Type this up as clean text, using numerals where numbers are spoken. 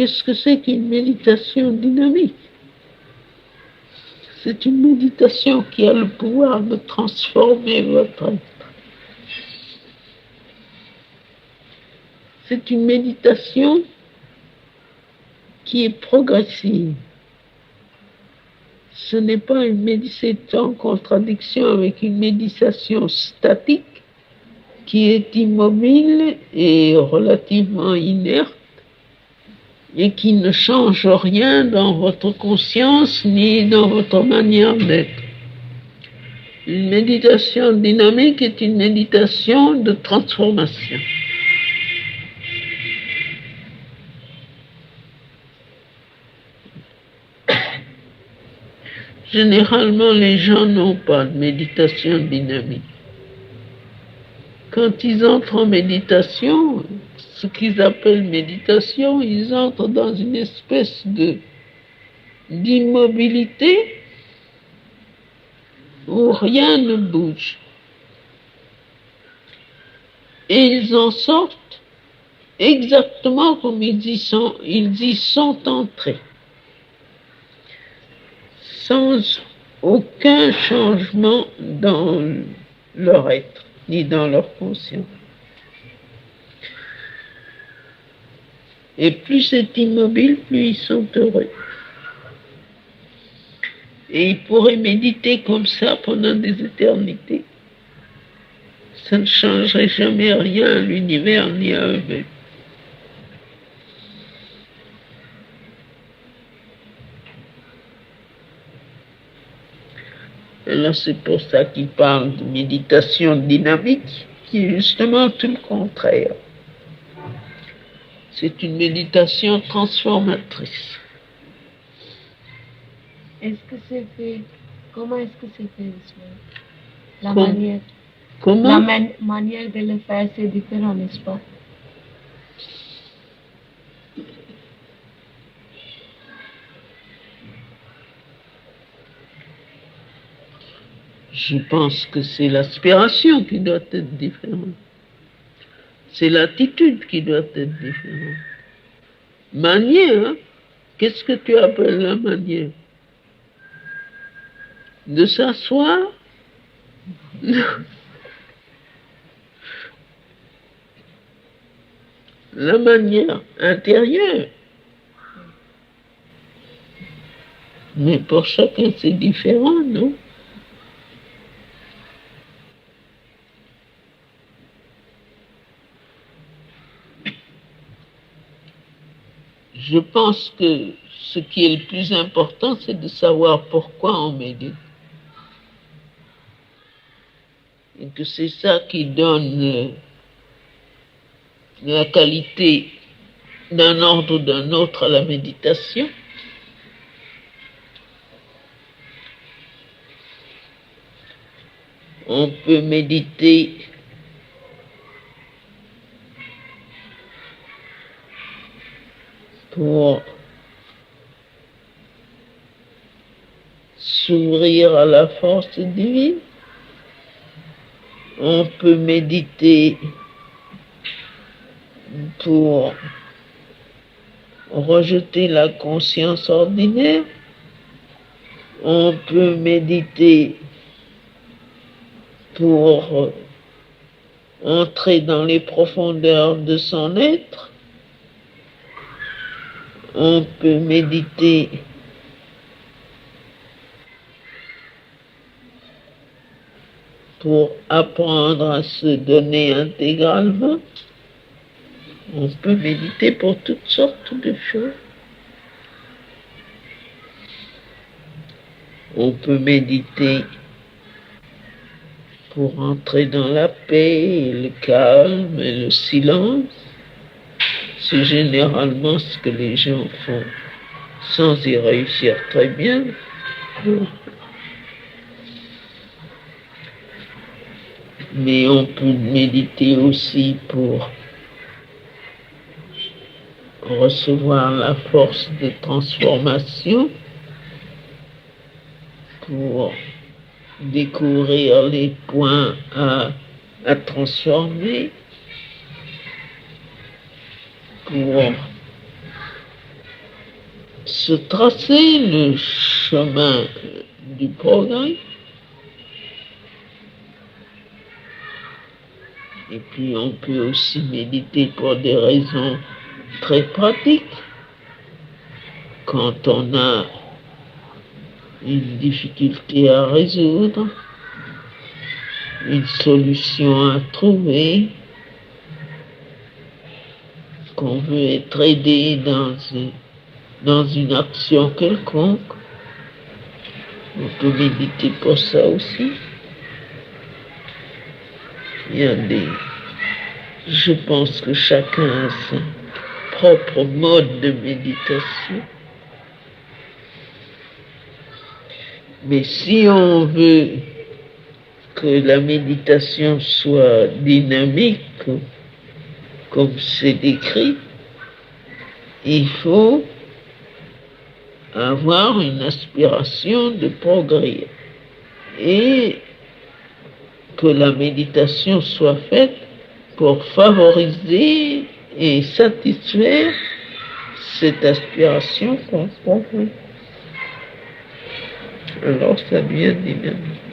Qu'est-ce que c'est qu'une méditation dynamique? C'est une méditation qui a le pouvoir de transformer votre être. C'est une méditation qui est progressive. Ce n'est pas une méditation en contradiction avec une méditation statique qui est immobile et relativement inerte et qui ne change rien dans votre conscience ni dans votre manière d'être. Une méditation dynamique est une méditation de transformation. Généralement, les gens n'ont pas de méditation dynamique. Quand ils entrent en méditation, ce qu'ils appellent méditation, ils entrent dans une espèce d'immobilité où rien ne bouge. Et ils en sortent exactement comme ils y sont entrés, sans aucun changement dans leur être, ni dans leur conscience. Et plus c'est immobile, plus ils sont heureux. Et ils pourraient méditer comme ça pendant des éternités. Ça ne changerait jamais rien à l'univers ni à eux-mêmes. Alors c'est pour ça qu'ils parlent de méditation dynamique, qui est justement tout le contraire. C'est une méditation transformatrice. Est-ce que c'est fait? Comment est-ce que c'est fait? La manière. Comment? La manière de le faire, c'est différent, n'est-ce pas? Je pense que c'est l'aspiration qui doit être différente. C'est l'attitude qui doit être différente. Manière, hein? Qu'est-ce que tu appelles la manière? De s'asseoir? La manière intérieure. Mais pour chacun, c'est différent, non? Je pense que ce qui est le plus important, c'est de savoir pourquoi on médite. Et que c'est ça qui donne la qualité d'un ordre ou d'un autre à la méditation. On peut méditer pour s'ouvrir à la force divine. On peut méditer pour rejeter la conscience ordinaire. On peut méditer pour entrer dans les profondeurs de son être. On peut méditer pour apprendre à se donner intégralement. On peut méditer pour toutes sortes de choses. On peut méditer pour entrer dans la paix, et le calme et le silence. C'est généralement ce que les gens font sans y réussir très bien. Mais on peut méditer aussi pour recevoir la force de transformation, pour découvrir les points à transformer, pour se tracer le chemin du progrès. Et puis on peut aussi méditer pour des raisons très pratiques. Quand on a une difficulté à résoudre, une solution à trouver, qu'on veut être aidé dans une action quelconque, on peut méditer pour ça aussi. Je pense que chacun a son propre mode de méditation. Mais si on veut que la méditation soit dynamique, comme c'est décrit, il faut avoir une aspiration de progrès et que la méditation soit faite pour favoriser et satisfaire cette aspiration qu'on fait. Alors ça devient dynamique.